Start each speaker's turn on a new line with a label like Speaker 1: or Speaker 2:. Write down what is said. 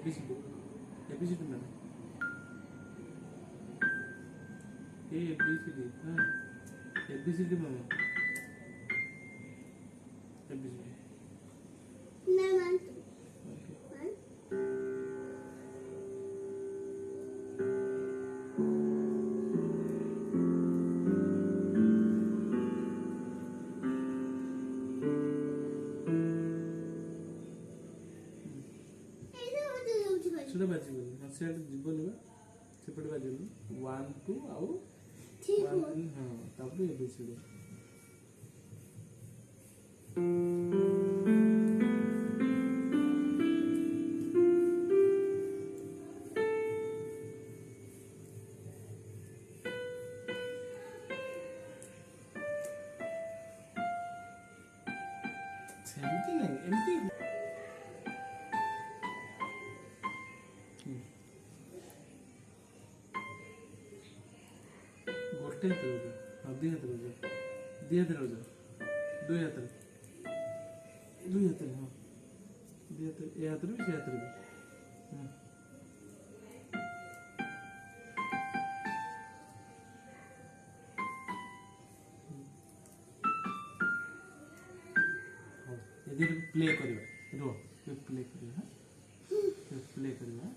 Speaker 1: ABCD ABCD মানে ABCD হ্যাঁ ABCD মামা ABCD
Speaker 2: না না
Speaker 1: ସେଟା ବାଜିବନି ହଁ ସେଟା ଯିବନି ବା ସେପଟେ ବାଜିବନି 1 2 ଆଉ 1 ହଁ ତାପରେ ABCD ସେମିତି ନାହିଁ ଏମିତି ଗୋଟେ ହାତରେ ବଜାଅ ହଁ ଦୁଇ ହାତରେ ବଜାଅ ଦୁଇ ହାତରେ ବଜାଅ ଦୁଇ ହାତରେ ହଁ ଦୁଇ ହାତରେ ଏ ହାତରେ ବି ସେ ହାତରେ ବି ହଉ ଏଥିରେ ପ୍ଲେ କରିବା ରୁହ ପ୍ଲେ କରିବା ପ୍ଲେ କରିବା